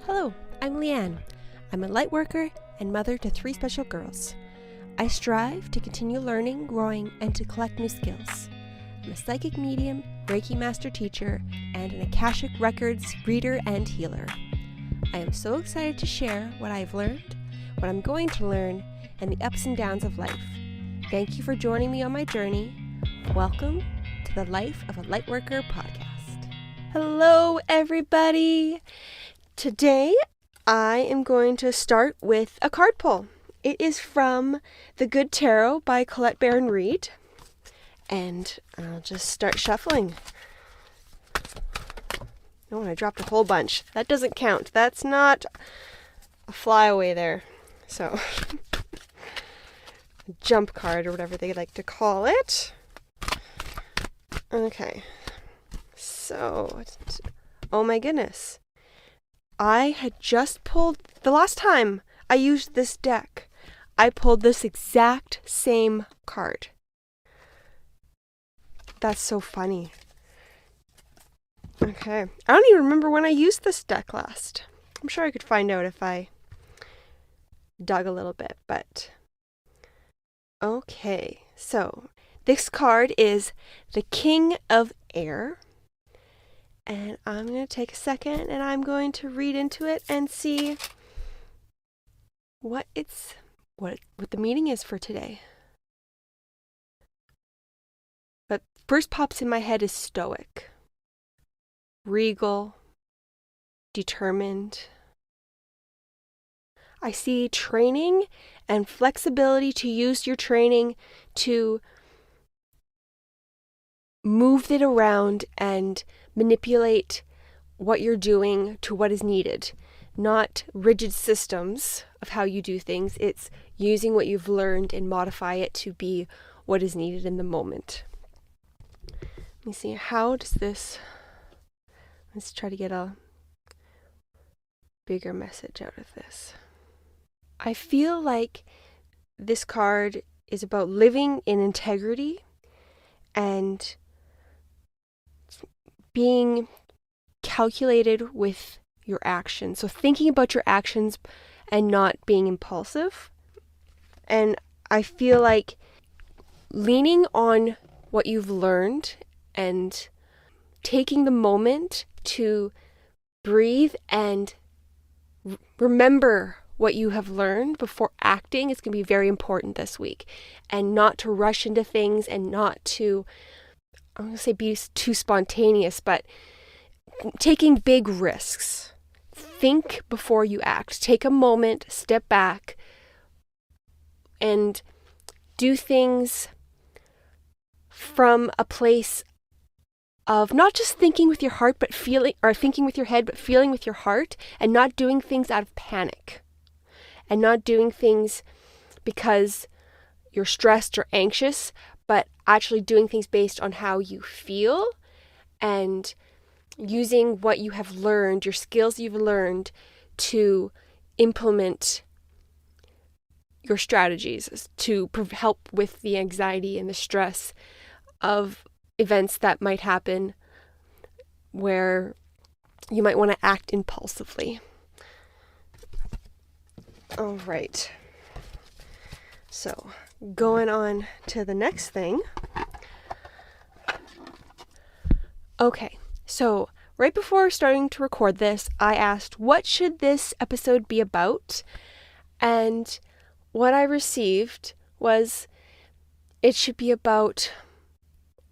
Hello, I'm Leanne. I'm a light worker and mother to 3 special girls. I strive to continue learning, growing, and to collect new skills. I'm a psychic medium, Reiki master teacher, and an Akashic Records reader and healer. I am so excited to share what I've learned, what I'm going to learn, and the ups and downs of life. Thank you for joining me on my journey. Welcome to the Life of a Lightworker podcast. Hello, everybody. Today, I am going to start with a card pull. It is from The Good Tarot by Colette Baron Reid. And I'll just start shuffling. Oh, and I dropped a whole bunch. That doesn't count. That's not a flyaway there. So, jump card or whatever they like to call it. Okay. So, oh my goodness. I had just pulled, the last time I used this deck, I pulled this exact same card. That's so funny. Okay. I don't even remember when I used this deck last. I'm sure I could find out if I dug a little bit, but okay. So, this card is the King of Air. And I'm going to take a second and I'm going to read into it and see what the meaning is for today. But first pops in my head is stoic, regal, determined. I see training and flexibility to use your training to move it around and manipulate what you're doing to what is needed. Not rigid systems of how you do things. It's using what you've learned and modify it to be what is needed in the moment. Let me see, how does this... Let's try to get a bigger message out of this. I feel like this card is about living in integrity and being calculated with your actions. So thinking about your actions and not being impulsive. And I feel like leaning on what you've learned and taking the moment to breathe and remember what you have learned before acting is going to be very important this week. And not to rush into things and not to, I'm going to say be too spontaneous, but taking big risks. Think before you act. Take a moment, step back, and do things from a place of not just thinking with your heart, but feeling, or thinking with your head, but feeling with your heart, and not doing things out of panic. And not doing things because you're stressed or anxious, but actually doing things based on how you feel and using what you have learned, your skills you've learned to implement your strategies to help with the anxiety and the stress of events that might happen where you might want to act impulsively. All right. So, going on to the next thing. Okay, so right before starting to record this, I asked, what should this episode be about? And what I received was, it should be about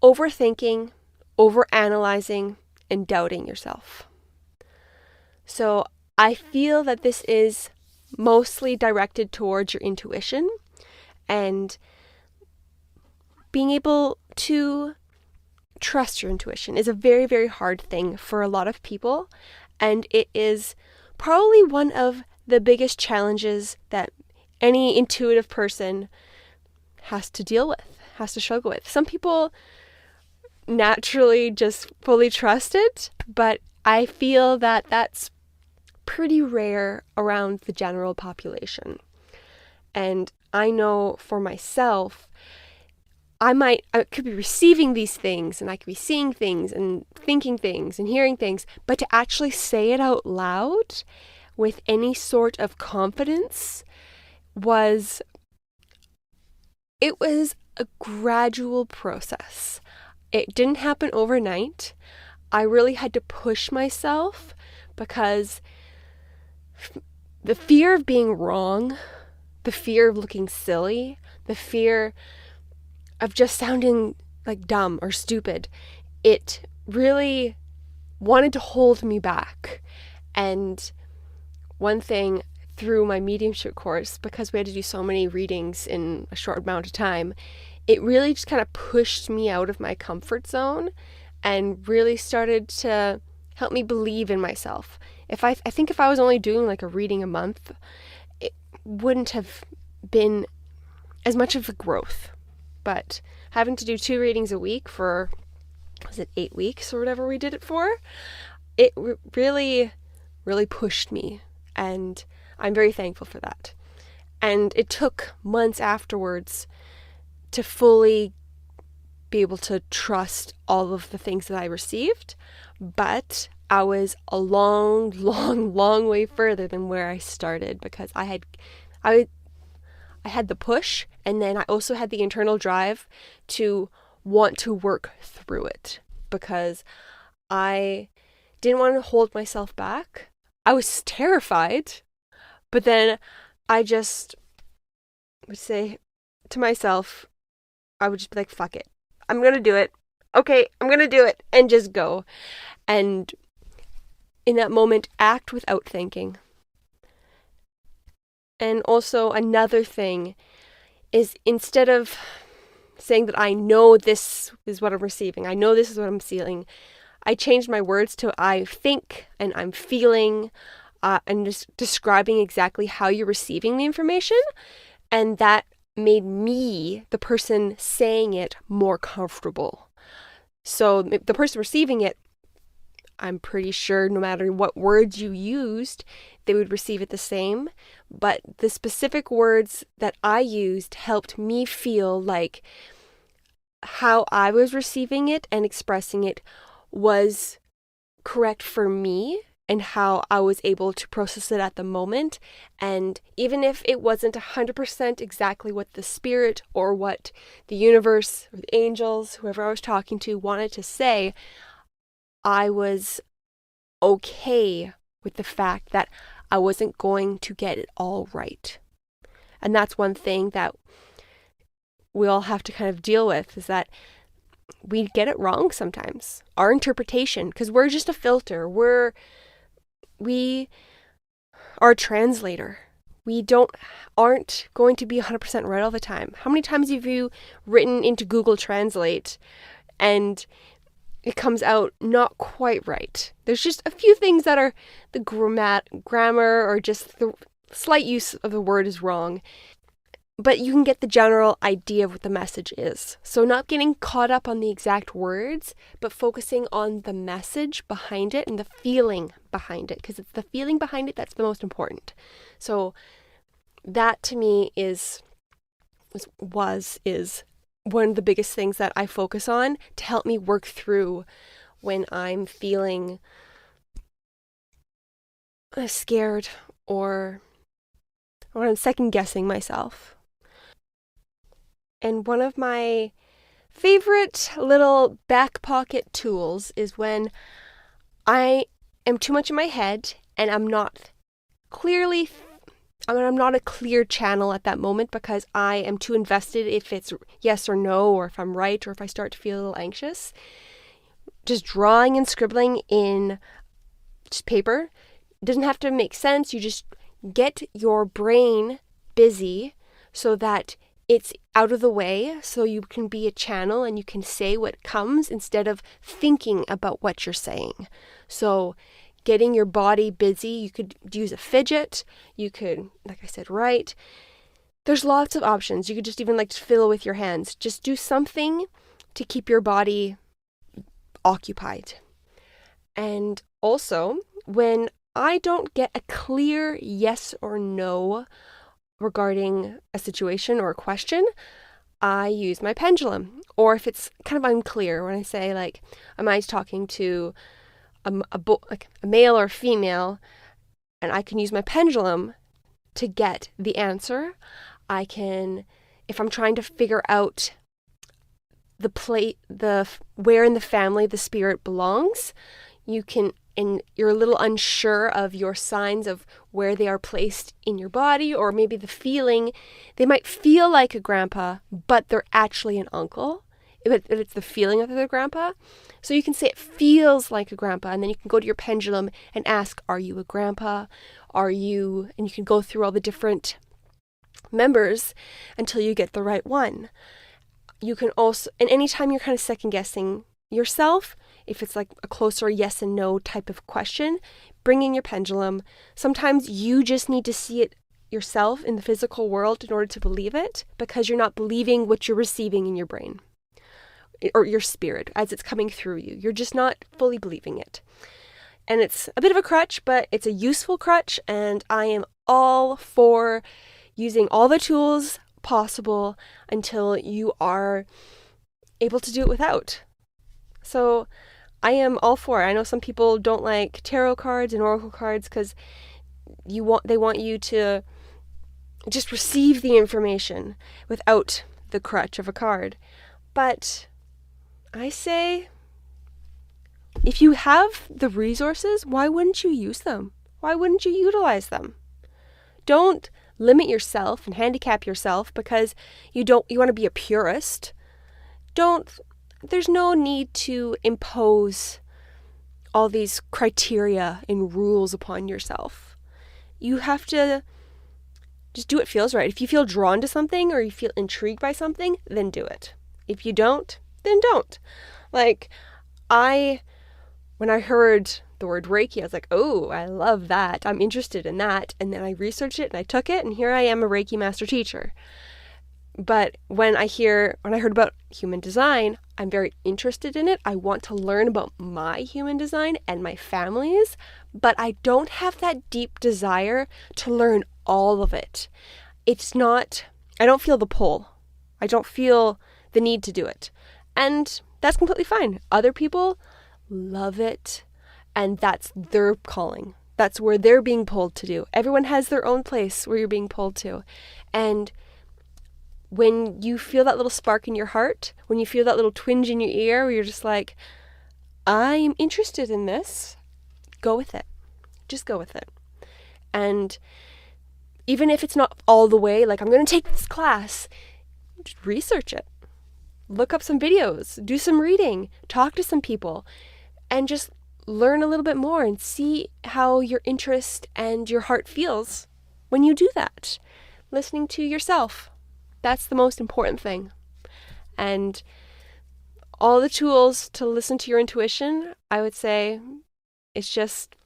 overthinking, overanalyzing, and doubting yourself. So I feel that this is mostly directed towards your intuition and being able to trust your intuition is a very, very hard thing for a lot of people. And it is probably one of the biggest challenges that any intuitive person has to deal with, has to struggle with. Some people naturally just fully trust it, but I feel that that's pretty rare around the general population. And I know for myself, I could be receiving these things and I could be seeing things and thinking things and hearing things, but to actually say it out loud with any sort of confidence was a gradual process. It didn't happen overnight. I really had to push myself because the fear of being wrong, the fear of looking silly, the fear of just sounding like dumb or stupid, it really wanted to hold me back. And one thing through my mediumship course, because we had to do so many readings in a short amount of time, it really just kind of pushed me out of my comfort zone and really started to help me believe in myself. I think if I was only doing like a reading a month, it wouldn't have been as much of a growth. But having to do 2 readings a week for, was it 8 weeks or whatever we did it for, it really, really pushed me. And I'm very thankful for that. And it took months afterwards to fully be able to trust all of the things that I received. But I was a long, long, long way further than where I started, because I had the push, and then I also had the internal drive to want to work through it, because I didn't want to hold myself back. I was terrified, but then I just would say to myself, I would just be like, fuck it. I'm going to do it. Okay, I'm going to do it, and just go. And in that moment, act without thinking. And also another thing is, instead of saying that I know this is what I'm receiving, I know this is what I'm feeling, I changed my words to I think and I'm feeling, and just describing exactly how you're receiving the information. And that made me, the person saying it, more comfortable. So the person receiving it, I'm pretty sure no matter what words you used, they would receive it the same. But the specific words that I used helped me feel like how I was receiving it and expressing it was correct for me, and how I was able to process it at the moment. And even if it wasn't 100% exactly what the spirit or what the universe or the angels, whoever I was talking to, wanted to say, I was okay with the fact that I wasn't going to get it all right. And that's one thing that we all have to kind of deal with, is that we get it wrong sometimes. Our interpretation, because we're just a filter. We are a translator. We aren't going to be 100% right all the time. How many times have you written into Google Translate and it comes out not quite right? There's just a few things that are the grammar or just the slight use of the word is wrong. But you can get the general idea of what the message is. So not getting caught up on the exact words, but focusing on the message behind it and the feeling behind it, because it's the feeling behind it that's the most important. So that to me is one of the biggest things that I focus on to help me work through when I'm feeling scared or when I'm second guessing myself. And one of my favorite little back pocket tools is when I am too much in my head and I'm not a clear channel at that moment, because I am too invested if it's yes or no, or if I'm right, or if I start to feel a little anxious. Just drawing and scribbling in just paper. It doesn't have to make sense. You just get your brain busy so that it's out of the way, so you can be a channel and you can say what comes instead of thinking about what you're saying. So getting your body busy, you could use a fidget, you could, like I said, write. There's lots of options. You could just even fiddle with your hands. Just do something to keep your body occupied. And also, when I don't get a clear yes or no regarding a situation or a question, I use my pendulum. Or if it's kind of unclear, when I say am I talking to a male or female, and I can use my pendulum to get the answer. I can, if I'm trying to figure out where in the family the spirit belongs, you can, and you're a little unsure of your signs of where they are placed in your body, or maybe the feeling, they might feel like a grandpa, but they're actually an uncle. But it's the feeling of their grandpa. So you can say it feels like a grandpa, and then you can go to your pendulum and ask, are you a grandpa? And you can go through all the different members until you get the right one. You can also, and anytime you're kind of second guessing yourself, if it's like a closer yes and no type of question, bring in your pendulum. Sometimes you just need to see it yourself in the physical world in order to believe it, because you're not believing what you're receiving in your brain or your spirit as it's coming through you. You're just not fully believing it. And it's a bit of a crutch, but it's a useful crutch, and I am all for using all the tools possible until you are able to do it without. So I am all for it. I know some people don't like tarot cards and oracle cards because they want you to just receive the information without the crutch of a card. But I say, if you have the resources, why wouldn't you use them? Why wouldn't you utilize them? Don't limit yourself and handicap yourself because you want to be a purist. There's no need to impose all these criteria and rules upon yourself. You have to just do what feels right. If you feel drawn to something or you feel intrigued by something, then do it. If you don't, then don't. Like, when I heard the word Reiki, I was like, oh, I love that. I'm interested in that. And then I researched it and I took it, and here I am, a Reiki master teacher. But when I heard about human design, I'm very interested in it. I want to learn about my human design and my family's, but I don't have that deep desire to learn all of it. I don't feel the pull. I don't feel the need to do it. And that's completely fine. Other people love it, and that's their calling. That's where they're being pulled to do. Everyone has their own place where you're being pulled to. And when you feel that little spark in your heart, when you feel that little twinge in your ear where you're just like, I'm interested in this, go with it. Just go with it. And even if it's not all the way, like, I'm going to take this class, just research it. Look up some videos, do some reading, talk to some people, and just learn a little bit more and see how your interest and your heart feels when you do that. Listening to yourself. That's the most important thing. And all the tools to listen to your intuition, I would say, it's just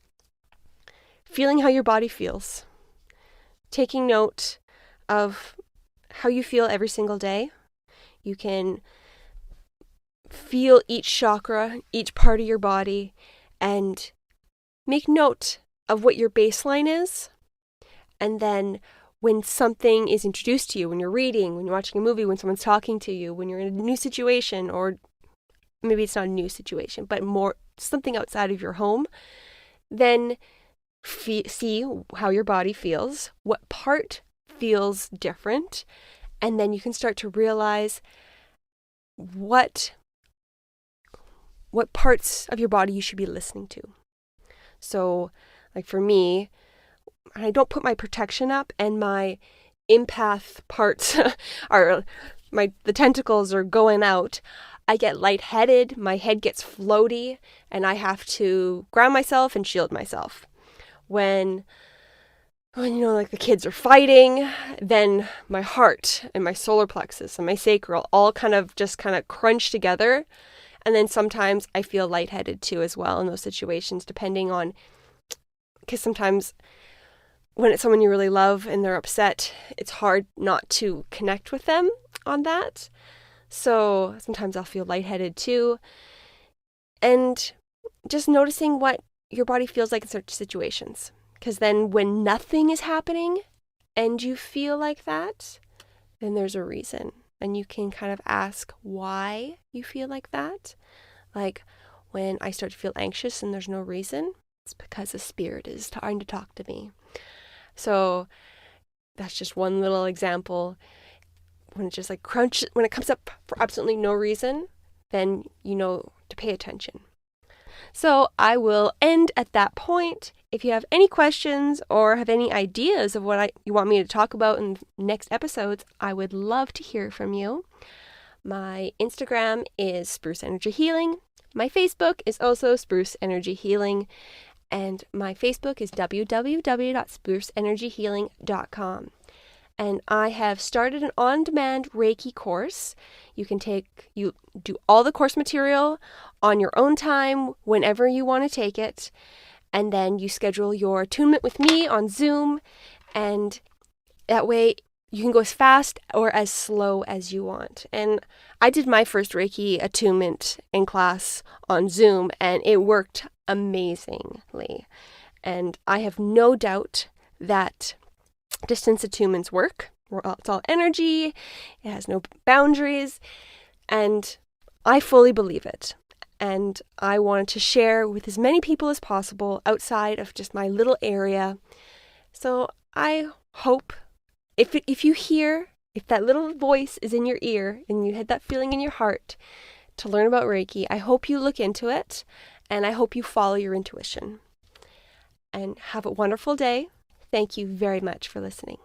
feeling how your body feels. Taking note of how you feel every single day. You can feel each chakra, each part of your body, and make note of what your baseline is. And then when something is introduced to you, when you're reading, when you're watching a movie, when someone's talking to you, when you're in a new situation, or maybe it's not a new situation, but more something outside of your home, then see how your body feels, what part feels different, and then you can start to realize what parts of your body you should be listening to. So, like for me, I don't put my protection up, and my empath parts the tentacles are going out. I get lightheaded, my head gets floaty, and I have to ground myself and shield myself. When like the kids are fighting, then my heart and my solar plexus and my sacral all kind of crunch together. And then sometimes I feel lightheaded too as well in those situations, depending on, because sometimes when it's someone you really love and they're upset, it's hard not to connect with them on that. So sometimes I'll feel lightheaded too. And just noticing what your body feels like in certain situations. Because then when nothing is happening and you feel like that, then there's a reason. And you can kind of ask why you feel like that. Like when I start to feel anxious and there's no reason, It's because the spirit is trying to talk to me. So that's just one little example. When it just like when it comes up for absolutely no reason, then you know to pay attention. So I will end at that point. If you have any questions or have any ideas of what you want me to talk about in next episodes, I would love to hear from you. My Instagram is Spruce Energy Healing. My Facebook is also Spruce Energy Healing. And my Facebook is www.spruceenergyhealing.com. And I have started an on-demand Reiki course. You do all the course material on your own time, whenever you want to take it. And then you schedule your attunement with me on Zoom. And that way you can go as fast or as slow as you want. And I did my first Reiki attunement in class on Zoom, and it worked amazingly. And I have no doubt that distance attunements work. It's all energy. It has no boundaries. And I fully believe it. And I wanted to share with as many people as possible outside of just my little area. So I hope if that little voice is in your ear and you had that feeling in your heart to learn about Reiki, I hope you look into it and I hope you follow your intuition. And have a wonderful day. Thank you very much for listening.